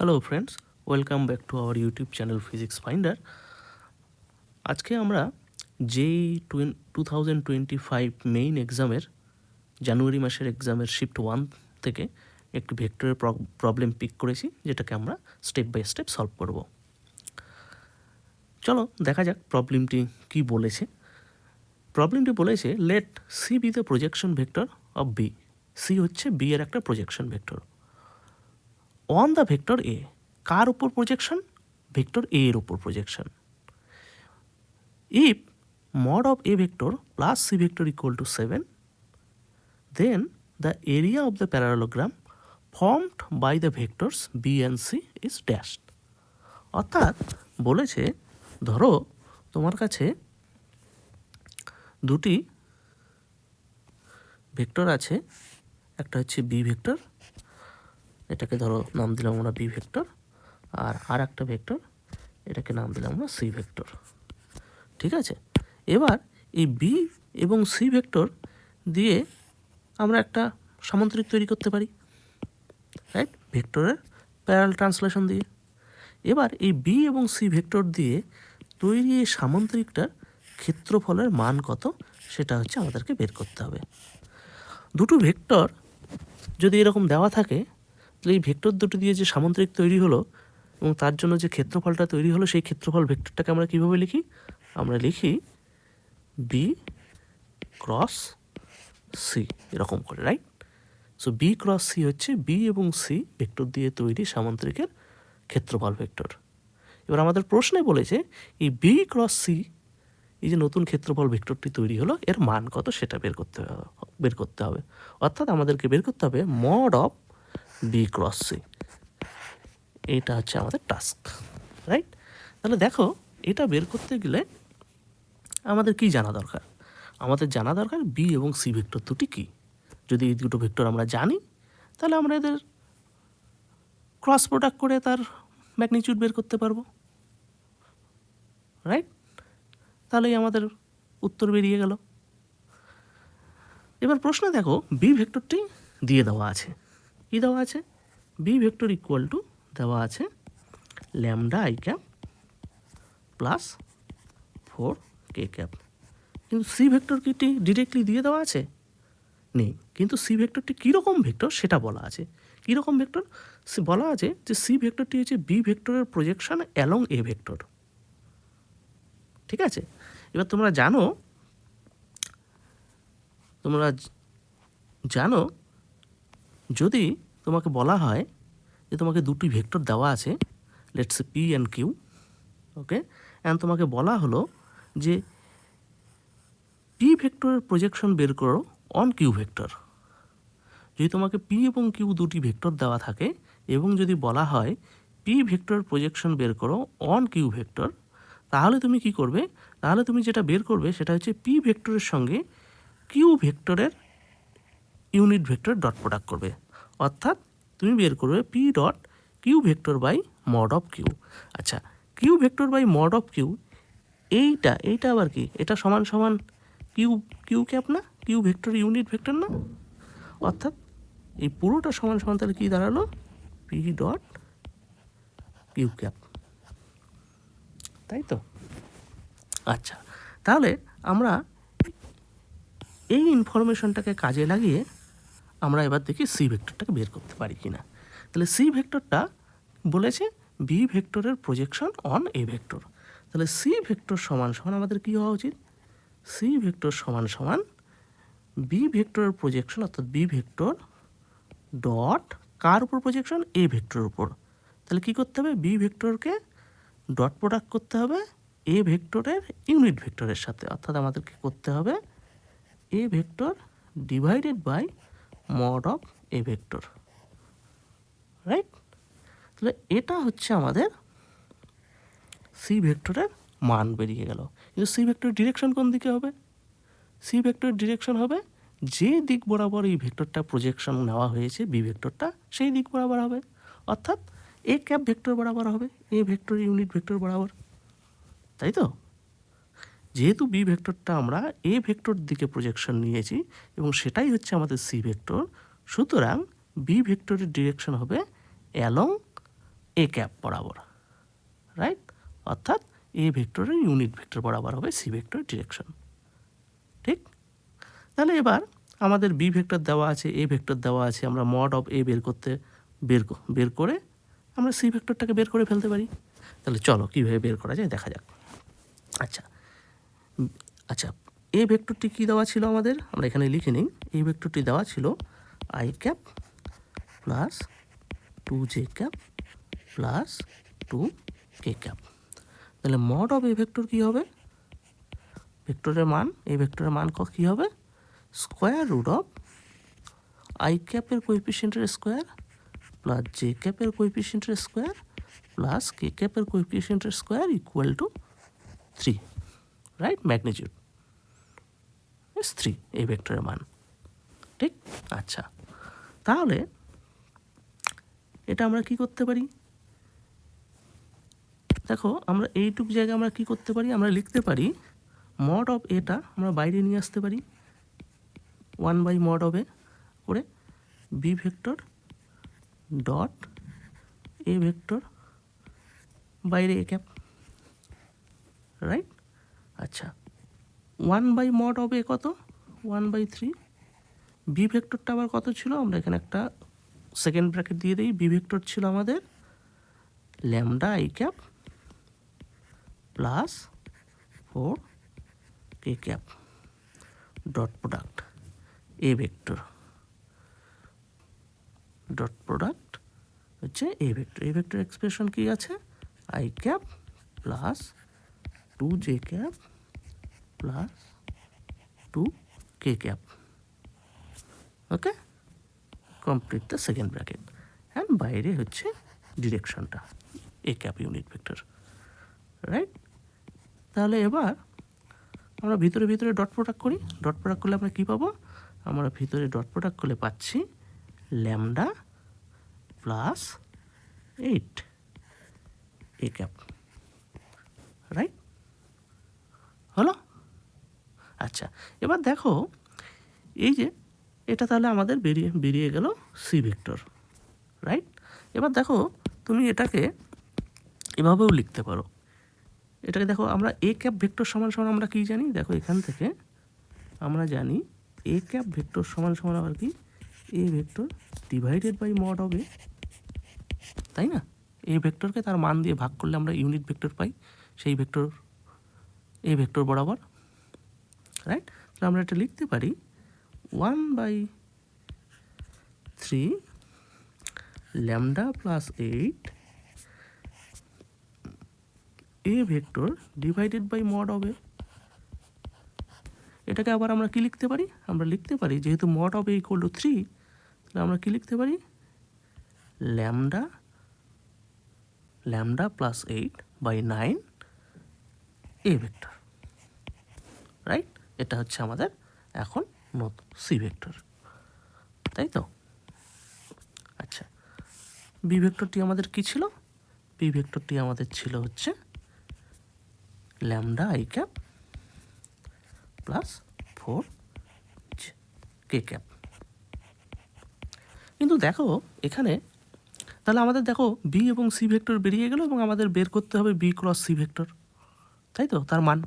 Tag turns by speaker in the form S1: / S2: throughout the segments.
S1: Hello friends, welcome back to our YouTube channel physics finder. আজকে আমরা যেই 2025 main এক্সামের জানুয়ারি মাসের এক্সামের শিফট 1 থেকে একটি ভেক্টরের প্রবলেম পিক করেছি, যেটাকে আমরা স্টেপ বাই স্টেপ সলভ করব। চলো দেখা যাক প্রবলেমটি কি বলেছে। প্রবলেমটি বলেছে let C B the projection vector of B. C হচ্ছে বি এর একটা projection vector on the vector A. কার উপর প্রজেকশন? ভেক্টর এ এর উপর projection. If mod of a vector plus c vector equal to 7, then the area of the parallelogram formed by the vectors b and c is dashed. অর্থাৎ বলেছে ধরো তোমার কাছে দুটি ভেক্টর আছে, একটা হচ্ছে বি ভেক্টর, এটাকে ধরো নাম দিলাম আমরা বি ভেক্টর, আর একটা ভেক্টর, এটাকে নাম দিলাম আমরা সি ভেক্টর। ঠিক আছে, এবার এই বি এবং সি ভেক্টর দিয়ে আমরা একটা সামান্তরিক তৈরি করতে পারি, রাইট? ভেক্টরের প্যারালাল ট্রান্সলেশন দিয়ে। এবার এই বি এবং সি ভেক্টর দিয়ে তৈরি এই সামান্তরিকটার ক্ষেত্রফলের মান কত সেটা হচ্ছে আমাদেরকে বের করতে হবে। দুটো ভেক্টর যদি এরকম দেওয়া থাকে, তাহলে এই ভেক্টর দুটো দিয়ে যে সামান্তরিক তৈরি হলো এবং তার জন্য যে ক্ষেত্রফলটা তৈরি হলো, সেই ক্ষেত্রফল ভেক্টরটাকে আমরা কীভাবে লিখি? আমরা লিখি বি ক্রস সি, এরকম করে, right? So B cross C হচ্ছে বি এবং সি ভেক্টর দিয়ে তৈরি সামান্তরিকের ক্ষেত্রফল ভেক্টর। এবার আমাদের প্রশ্নে বলেছে এই বি ক্রস সি, এই যে নতুন ক্ষেত্রফল ভেক্টরটি তৈরি হলো, এর মান কত সেটা বের করতে হবে। অর্থাৎ আমাদেরকে বের করতে হবে mod of B cross C. এইটা হচ্ছে আমাদের টাস্ক, রাইট? তাহলে দেখো, এটা বের করতে গেলে আমাদের কি জানা দরকার? আমাদের জানা দরকার বি এবং সি ভেক্টর দুটি কী। যদি এই দুটো ভেক্টর আমরা জানি, তাহলে আমরা এদের ক্রস প্রোডাক্ট করে তার ম্যাগনিটিউড বের করতে পারবো, রাইট? তাহলেই আমাদের উত্তর বেরিয়ে গেল। এবার প্রশ্নে দেখো, বি ভেক্টরটি দিয়ে দেওয়া আছে। কি দেওয়া আছে? বি ভেক্টর ইকুয়াল টু দেওয়া আছে lambda I cap plus 4k cap. কিন্তু সি ভেক্টরটি ডিরেক্টলি দিয়ে দেওয়া আছে? নেই। কিন্তু সি ভেক্টরটি কীরকম ভেক্টর সেটা বলা আছে। কীরকম ভেক্টর বলা আছে? যে সি ভেক্টরটি হচ্ছে বি ভেক্টরের প্রজেকশন অ্যালং এ ভেক্টর। ঠিক আছে, এবার তোমরা জানো যদি তোমাকে বলা হয় যে তোমাকে দুটি ভেক্টর দেওয়া আছে, let's say P and Q, okay, and তোমাকে বলা হলো যে পি ভেক্টরের প্রজেকশন বের করো অন কিউ ভেক্টর। যদি তোমাকে পি এবং কিউ দুটি ভেক্টর দেওয়া থাকে এবং যদি বলা হয় পি ভেক্টরের প্রজেকশন বের করো অন কিউ ভেক্টর, তাহলে তুমি কি করবে? তাহলে তুমি যেটা বের করবে সেটা হচ্ছে পি ভেক্টরের সঙ্গে কিউ ভেক্টরের ইউনিট ভেক্টর ডট প্রোডাক্ট করবে। অর্থাৎ তুমি বের করবে P dot Q vector by mod of Q. আচ্ছা, Q vector by mod of Q, এইটা আবার কি? এটা সমান সমান কিউ ক্যাপ না? কিউ ভেক্টর ইউনিট ভেক্টর না? অর্থাৎ এই পুরোটা সমান সমান তাহলে কী দাঁড়ালো? পি ডট কিউ ক্যাপ, তাই তো? আচ্ছা, তাহলে আমরা এই ইনফরমেশনটাকে কাজে লাগিয়ে আমরা এবার দেখি সি ভেক্টরটাকে বের করতে পারি কি না। তাহলে সি ভেক্টরটা বলেছে বি ভেক্টরের প্রজেকশন অন এ ভেক্টর। তাহলে সি ভেক্টর সমান সমান আমাদের কী হওয়া উচিত? সি ভেক্টর সমান সমান বি ভেক্টরের প্রজেকশন, অর্থাৎ বি ভেক্টর ডট কার উপর প্রজেকশন? এ ভেক্টরের উপর। তাহলে কী করতে হবে? বি ভেক্টরকে ডট প্রোডাক্ট করতে হবে এ ভেক্টরের ইউনিট ভেক্টরের সাথে। অর্থাৎ আমাদেরকে করতে হবে A vector divided by mod of A vector, right? তাহলে এটা হচ্ছে আমাদের সি ভেক্টরের মান বেরিয়ে গেল। কিন্তু সি ভেক্টরের ডিরেকশন কোন দিকে হবে? সি ভেক্টরের ডিরেকশন হবে যে দিক বরাবর এই ভেক্টরটা প্রজেকশন নেওয়া হয়েছে বি ভেক্টরটা, সেই দিক বরাবর হবে। অর্থাৎ এ ক্যাপ ভেক্টর বরাবর হবে, এ ভেক্টর ইউনিট ভেক্টর বরাবর, তাই তো? যেহেতু বি ভেক্টরটা আমরা এ ভেক্টর দিকে প্রজেকশন নিয়েছি এবং সেটাই হচ্ছে আমাদের সি ভেক্টর, সুতরাং বি ভেক্টরের ডিরেকশন হবে অ্যালং এ ক্যাপ বরাবর, রাইট? অর্থাৎ এ ভেক্টরের ইউনিট ভেক্টর বরাবর হবে সি ভেক্টর ডিরেকশন, ঠিক? তাহলে এবার আমাদের বি ভেক্টর দেওয়া আছে, এ ভেক্টর দেওয়া আছে, আমরা মড অফ এ বের করে আমরা সি ভেক্টরটাকে বের করে ফেলতে পারি। তাহলে চলো কীভাবে বের করা যায় দেখা যাক। আচ্ছা আচ্ছা, এ ভেক্টরটি কী দেওয়া ছিল আমাদের, আমরা এখানে লিখে নিই। এই ভেক্টরটি দেওয়া ছিল I cap plus 2j cap plus 2k cap. তাহলে মড অফ এ ভেক্টর কী হবে, ভেক্টরের মান, এই ভেক্টরের মান কী হবে, স্কোয়ার রুট অফ আই ক্যাপের কোএফিসিয়েন্টের স্কোয়ার প্লাস জে ক্যাপের কোএফিসিয়েন্টের স্কোয়ার প্লাস কে ক্যাপের কোএফিসিয়েন্টের square equal to 3, right? Magnitude is 3 এই ভেক্টরের মান, ঠিক? আচ্ছা, তাহলে এটা আমরা কি করতে পারি, দেখো আমরা এইটুক জায়গায় আমরা কি করতে পারি, আমরা লিখতে পারি মড অফ এটা আমরা বাইরে নিয়ে আসতে পারি 1/mod অফ এ করে B vector dot A vector বাইরে এ ক্যাপ, রাইট? আচ্ছা, 1/mod অফ এ কত, 1/3। বি ভেক্টরটা আবার কত ছিল, আমরা এখানে একটা সেকেন্ড ব্র্যাকেট দিয়ে দিই। বি ভেক্টর ছিল আমাদের lambda I cap plus 4k cap dot product A vector dot product হচ্ছে A vector. A vector expression কি আছে, I cap plus 2j cap plus 2k cap, okay, complete the second bracket and বাইরে হচ্ছে ডিরেকশনটা A cap unit vector, right? তাহলে এবার আমরা ভিতরে ভিতরে ডট প্রোডাক্ট করি। ডট প্রোডাক্ট করলে আমরা কী পাবো, আমরা ভিতরে ডট প্রোডাক্ট করলে পাচ্ছি lambda plus 8 A cap, right? হলো? আচ্ছা, এবার দেখো এই যে এটা তাহলে আমাদের বেরিয়ে গেল সি ভেক্টর, রাইট? এবার দেখো তুমি এটাকে এভাবেও লিখতে পারো। এটাকে দেখো, আমরা এ ক্যাপ ভেক্টর সমান সমান আমরা কী জানি, দেখো এখান থেকে আমরা জানি এ ক্যাপ ভেক্টর সমান সমান আবার কি, A vector divided by mod of A, তাই না? এ ভেক্টরকে তার মান দিয়ে ভাগ করলে আমরা ইউনিট ভেক্টর পাই, সেই ভেক্টর এ ভেক্টর বরাবর, রাইট? তাহলে আমরা এটা লিখতে পারি 1/3 lambda plus 8 A vector divided by mod of A. এটাকে আবার আমরা কি লিখতে পারি, আমরা লিখতে পারি যেহেতু mod of A equal to 3, তাহলে আমরা কি লিখতে পারি, lambda plus 8/9 A vector, right? এটা হচ্ছে আমাদের এখন নতুন সি ভেক্টর, তাই তো? আচ্ছা, বি ভেক্টরটি আমাদের কি ছিল, বি ভেক্টরটি আমাদের ছিল হচ্ছে lambda I cap plus 4k cap. কিন্তু দেখো এখানে তাহলে আমাদের দেখো বি এবং সি ভেক্টর বেরিয়ে গেল এবং আমাদের বের করতে হবে বি ক্রস সি ভেক্টর, তাই তো, তার মান।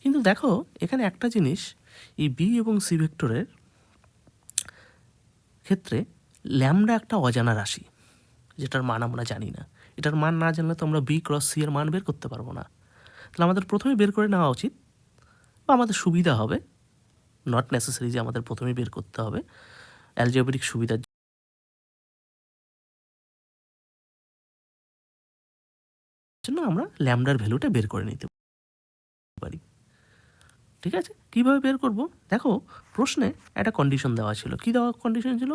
S1: কিন্তু দেখো এখানে একটা জিনিস, এই বি এবং সি ভেক্টরের ক্ষেত্রে ল্যামডা একটা অজানা রাশি, যেটার মান আমরা জানি না। এটার মান না জানলে তো আমরা বি ক্রস সি এর মান বের করতে পারবো না। তাহলে আমাদের প্রথমে বের করে নেওয়া উচিত, বা আমাদের সুবিধা হবে, নট নেসেসারি যে আমাদের প্রথমে বের করতে হবে, অ্যালজেব্রিক সুবিধার জন্য আমরা ল্যামডার ভ্যালুটা বের করে নিতে পারি। ঠিক আছে, কীভাবে বের করব, দেখো প্রশ্নে একটা কন্ডিশন দেওয়া ছিল। কী দেওয়া কন্ডিশন ছিল,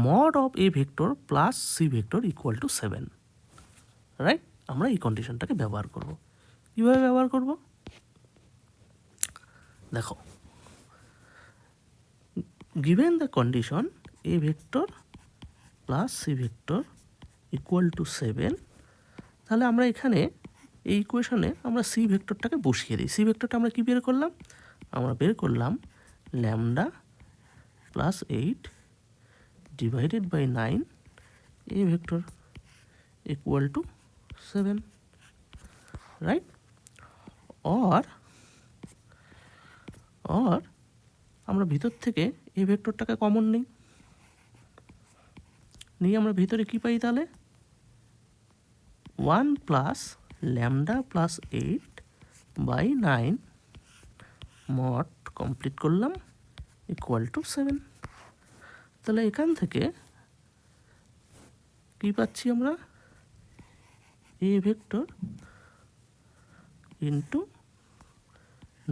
S1: mod of A vector plus C vector equal to 7, right? আমরা এই কন্ডিশনটাকে ব্যবহার করব। কীভাবে ব্যবহার করব, দেখো given the condition a vector plus c vector equal to 7, তাহলে আমরা এখানে এই ইকুয়েশনে আমরা সি ভেক্টরটাকে বসিয়ে দিই। সি ভেক্টরটা আমরা কি বের করলাম, আমরা বের করলাম lambda plus 8 divided by 9 A vector equal to 7, right? Or আমরা ভিতর থেকে এই ভেক্টরটাকে কমন নিই, নিয়ে আমরা ভিতরে কি পাই তাহলে? 1 plus lambda plus 8/9 mod complete করলাম ইকুয়াল টু 7। তাহলে এখান থেকে কি পাচ্ছি আমরা? এ ভেক্টর ইন্টু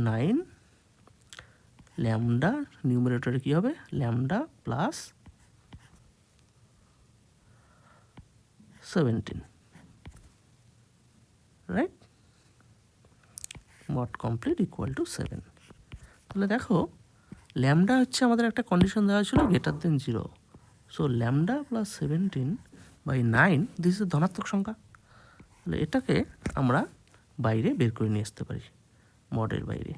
S1: 9 ল্যামডা, নিউমারেটরে কী হবে? Lambda plus 17, right? Mod complete equal to 7। তাহলে দেখো ল্যামডা হচ্ছে আমাদের একটা কন্ডিশন দেওয়া ছিল greater than 0। So lambda plus 17/9 this is ধনাত্মক সংখ্যা। তাহলে এটাকে আমরা বাইরে বের করে নিয়ে আসতে পারি, মডের বাইরে।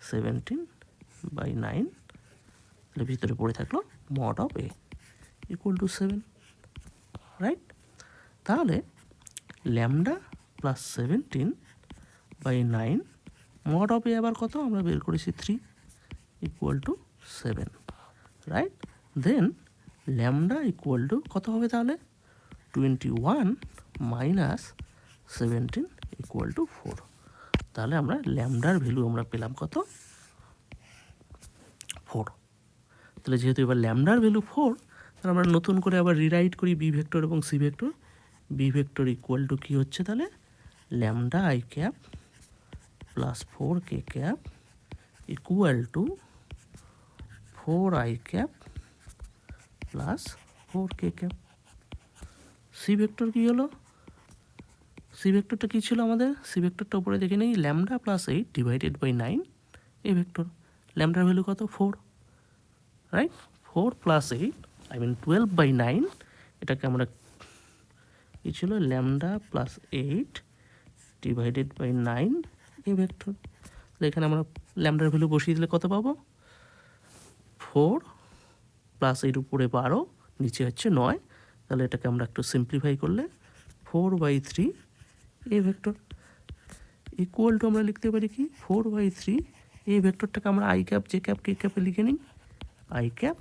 S1: 17/9, তাহলে ভিতরে পড়ে থাকলো mod of A equal to 7, right? তাহলে lambda plus 17/9 mod of A আবার কত? আমরা বের করেছি 3 equal to 7, right? Then lambda equal to কত হবে তাহলে? 21 মাইনাস 17 ইকুয়াল টু 4। তাহলে আমরা ল্যামডার ভ্যালু আমরা পেলাম কত? 4। তাহলে যেহেতু এবার ল্যামডার ভ্যালু 4, তাহলে আমরা নতুন করে আবার রিরাইট করি বি ভেক্টর এবং C vector. B vector equal to কী হচ্ছে তাহলে? Lambda I cap plus 4k cap equal to 4i cap plus 4k cap. C vector কী হলো? সি ভেক্টরটা কী ছিল আমাদের? সি ভেক্টরটা উপরে দেখে নেই, ল্যামডা প্লাস 8/9 এ ভেক্টর। ল্যামডার ভ্যালু কত? 4, রাইট? 4 প্লাস 8 আই মিন 12/9, এটাকে আমরা কী ছিল? Lambda plus 8/9 A vector. তাহলে এখানে আমরা ল্যামডার ভ্যালু বসিয়ে দিলে কত পাবো? 4 প্লাস 8 উপরে 12, নিচে হচ্ছে 9। তাহলে এটাকে আমরা একটু সিম্পলিফাই করলে 4/3 এ ভেক্টর ইকুয়াল টু আমরা লিখতে পারি কি? 4/3 এই ভেক্টরটাকে আমরা আই ক্যাপ জে ক্যাপ কে ক্যাপে লিখে নিই। I cap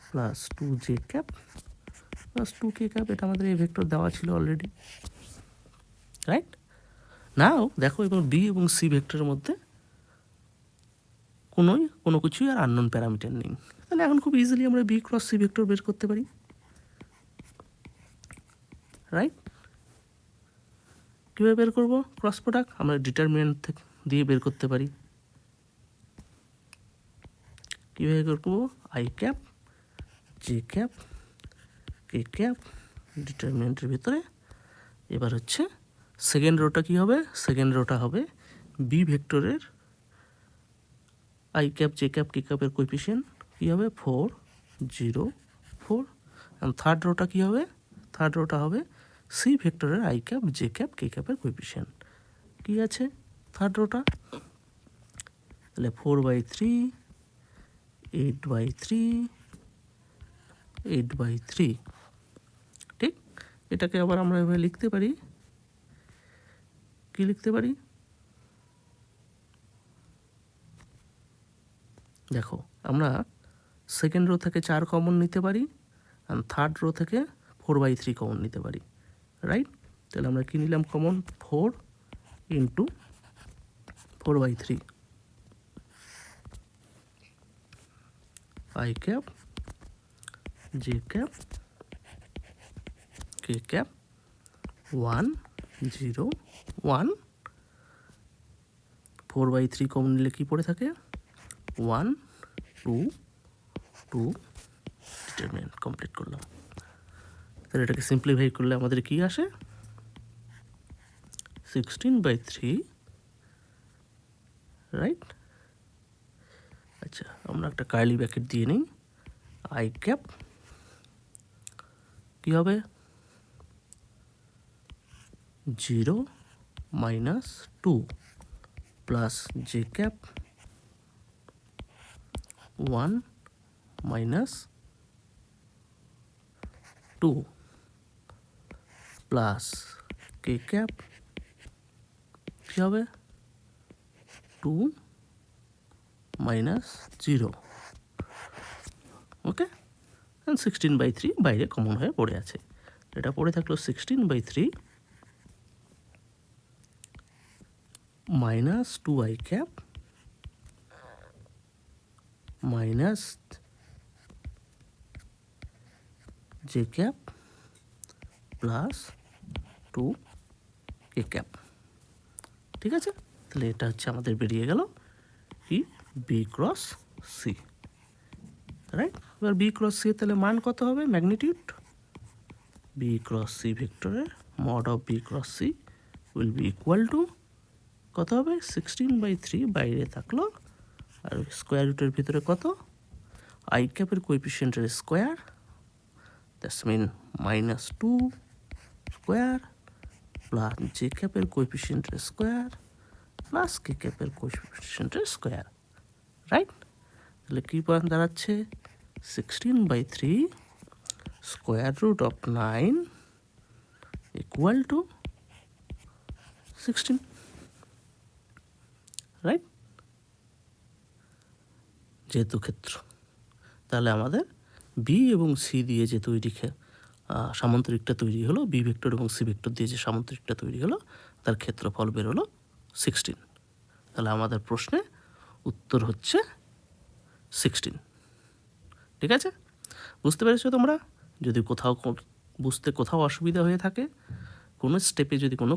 S1: plus 2j cap plus 2k cap, এটা আমাদের এই ভেক্টর দেওয়া ছিল অলরেডি, রাইট? নাও দেখো এবং বি এবং সি ভেক্টরের মধ্যে কোনো কিছুই আর আননোন প্যারামিটার নেই। তাহলে এখন খুব ইজিলি আমরা বি ক্রস সি ভেক্টর বের করতে পারি, রাইট? কীভাবে বের করবো ক্রস প্রোডাক্ট? আমরা ডিটারমিনেন্ট থেকে দিয়ে বের করতে পারি। কীভাবে করবো? I cap J cap K cap ডিটারমিনেন্টের ভিতরে। এবার হচ্ছে সেকেন্ড রোটা কী হবে? সেকেন্ড রোটা হবে বি ভেক্টরের I cap J cap K ক্যাপের কোএফিসিয়েন্ট কী হবে? 4, 0, 4। এবং থার্ড রোটা কী হবে? থার্ড রোটা হবে সি ভেক্টরের I cap J cap K ক্যাপের কোএফিসিয়েন্ট। কী আছে থার্ড রোটা? তাহলে 4/3, 8/3, 8/3, ঠিক? এটাকে আবার আমরা এভাবে লিখতে পারি, কি লিখতে পারি? দেখো আমরা সেকেন্ড রো থেকে 4 কমন নিতে পারি, আর থার্ড রো থেকে 4/3 কমন নিতে পারি, রাইট? তাহলে আমরা কী নিলাম common? 4 into 4/3 I cap J cap K cap 1, 0, 1। 4/3 common নিলে কী পড়ে থাকে? 1, 2, 2। ডিটারমিনেন্ট কমপ্লিট করলাম। তাহলে এটাকে সিম্পলিফাই করলে আমাদের কি আসে? 16/3, রাইট? আচ্ছা, আমরা একটা কার্লি ব্র্যাকেট দিয়ে নিই। আই ক্যাপ কী হবে? 0 minus 2 plus J cap 1 minus 2 plus K cap কী হবে 2 মাইনাস 0, ওকে। 16/3 বাইরে কমন হয়ে পড়ে আছে, এটা পড়ে থাকলো 16/3 minus 2i cap minus J cap plus 2k cap. ঠিক আছে, তাহলে এটা হচ্ছে আমাদের বেরিয়ে গেল কি বি ক্রস সি, রাইট। এবার বি ক্রস সি তাহলে মান কত হবে, ম্যাগনিটিউড বি ক্রস সি ভেক্টরের mod of B cross C will be equal to কত হবে 16/3 বাইরে থাকলো, আর স্কোয়ার রুটের ভিতরে কত আই ক্যাপের কোএফিসিয়েন্টের square, that's mean -2 square plus J ক্যাপের কোএফিসিয়েন্টের স্কোয়ার প্লাস কে ক্যাপের কোএফিসিয়েন্টের স্কোয়ার, রাইট। তাহলে কী পয়েন্ট দাঁড়াচ্ছে 16/3 square root of 9 equal to 16, right, যেহেতু ক্ষেত্র। তাহলে আমাদের বি এবং সি দিয়ে যে তৈরি সামান্তরিকটা তৈরি হলো, বি ভেক্টর এবং সি ভেক্টর দিয়ে যে সামান্তরিকটা তৈরি হলো তার ক্ষেত্রফল বের হলো 16। তাহলে আমাদের প্রশ্নে উত্তর হচ্ছে 16। ঠিক আছে, বুঝতে পেরেছো তোমরা? যদি কোথাও বুঝতে কোথাও অসুবিধা হয়ে থাকে, কোনো স্টেপে যদি কোনো